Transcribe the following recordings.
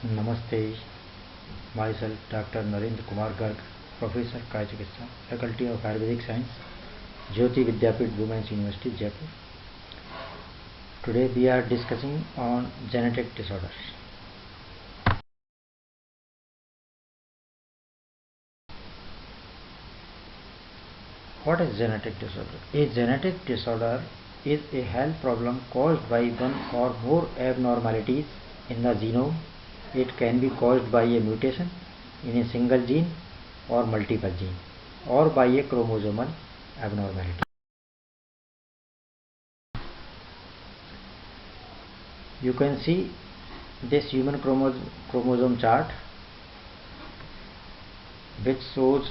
Namaste, myself Dr. Narendra Kumar Garg, Professor Kaya Chikitsa, Faculty of Ayurvedic Science, Jyoti Vidyapit Women's University, Jaipur. Today we are discussing on genetic disorders. What is genetic disorder? A genetic disorder is a health problem caused by one or more abnormalities in the genome. It can be caused by a mutation in a single gene or multiple genes, or by a chromosomal abnormality. You can see this human chromosome chart, which shows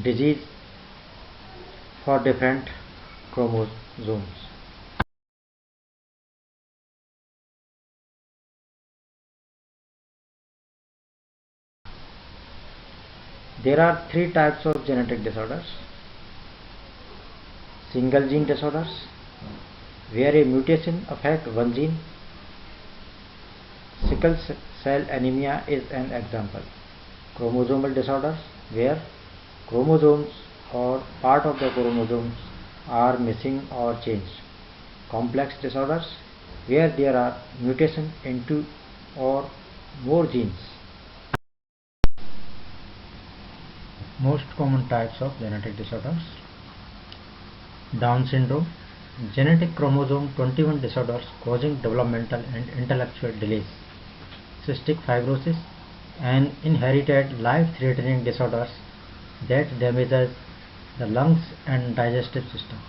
disease for different chromosomes. There are three types of genetic disorders. Single gene disorders, where a mutation affects one gene. Sickle cell anemia is an example. Chromosomal disorders, where chromosomes or part of the chromosomes are missing or changed. Complex disorders, where there are mutations in two or more genes. Most common types of genetic disorders: Down syndrome, genetic chromosome 21 disorders causing developmental and intellectual delays. Cystic fibrosis, an inherited life-threatening disorders that damages the lungs and digestive system.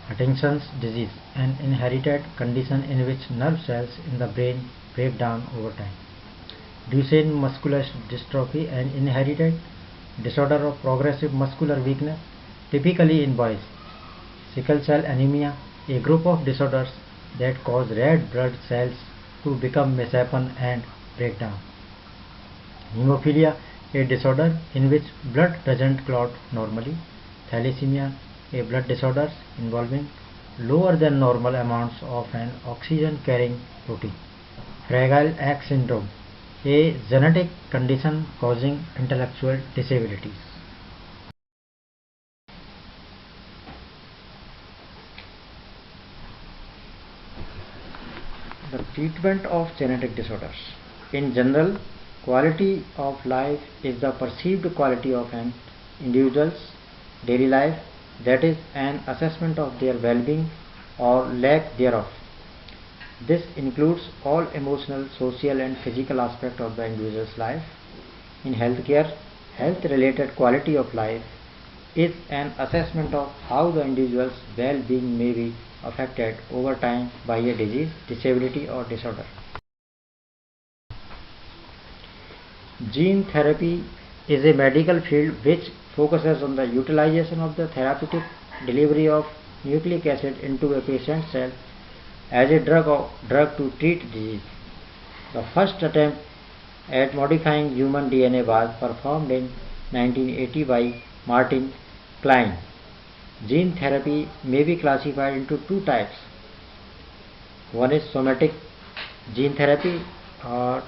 Huntington's disease, an inherited condition in which nerve cells in the brain break down over time. Duchenne muscular dystrophy, an inherited disorder of progressive muscular weakness, typically in boys. Sickle cell anemia, a group of disorders that cause red blood cells to become misshapen and break down. Hemophilia, a disorder in which blood doesn't clot normally. Thalassemia, a blood disorder involving lower than normal amounts of an oxygen-carrying protein. Fragile X syndrome, a genetic condition causing intellectual disabilities. The treatment of genetic disorders. In general, quality of life is the perceived quality of an individual's daily life, that is, an assessment of their well-being or lack thereof. This includes all emotional, social and physical aspects of the individual's life. In healthcare, health-related quality of life is an assessment of how the individual's well-being may be affected over time by a disease, disability or disorder. Gene therapy is a medical field which focuses on the utilization of the therapeutic delivery of nucleic acid into a patient's cell as a drug to treat disease. The first attempt at modifying human DNA was performed in 1980 by Martin Klein. Gene therapy may be classified into two types. One is somatic gene therapy, or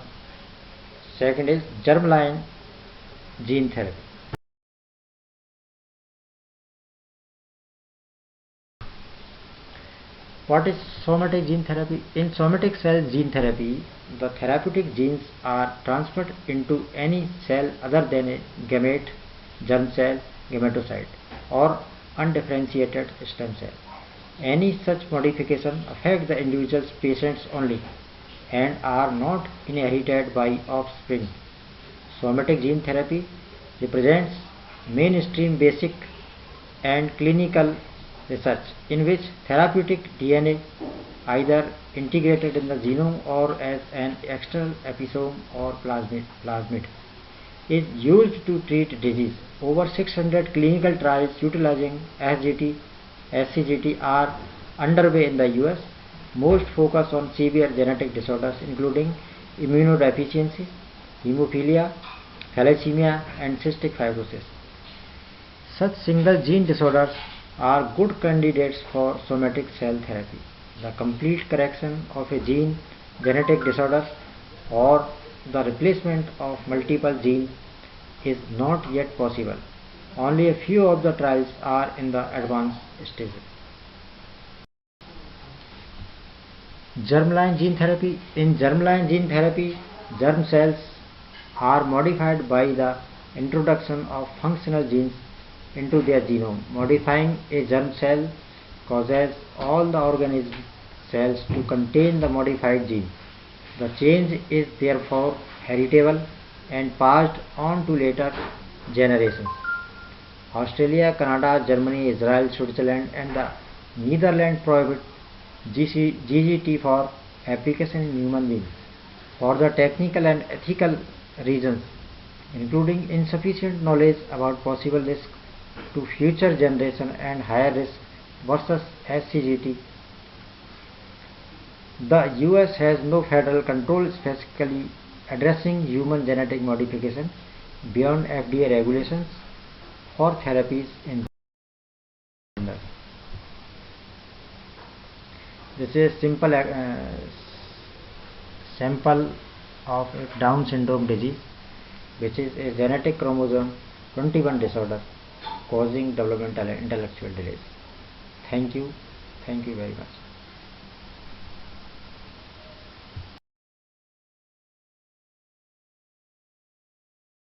second is germline gene therapy. What is somatic gene therapy? In somatic cell gene therapy, the therapeutic genes are transferred into any cell other than a gamete, germ cell, gametocyte, or undifferentiated stem cell. Any such modification affect the individual's patients only and are not inherited by offspring. Somatic gene therapy represents mainstream basic and clinical research in which therapeutic DNA, either integrated in the genome or as an external episome or plasmid, is used to treat disease. Over 600 clinical trials utilizing SGT, SCGT are underway in the US. Most focus on severe genetic disorders including immunodeficiency, hemophilia, thalassemia and cystic fibrosis. Such single gene disorders are good candidates for somatic cell therapy. The complete correction of a gene genetic disorder or the replacement of multiple genes is not yet possible. Only a few of the trials are in the advanced stages. Germline gene therapy. In germline gene therapy, germ cells are modified by the introduction of functional genes into their genome. Modifying a germ cell causes all the organism cells to contain the modified gene. The change is therefore heritable and passed on to later generations. Australia, Canada, Germany, Israel, Switzerland and the Netherlands prohibit GGT for application in human beings for the technical and ethical reasons, including insufficient knowledge about possible risk to future generation and higher risk versus SCGT. The US has no federal control specifically addressing human genetic modification beyond FDA regulations for therapies in gender. This is simple sample of a Down syndrome disease, which is a genetic chromosome 21 disorder causing developmental and intellectual delays. Thank you very much.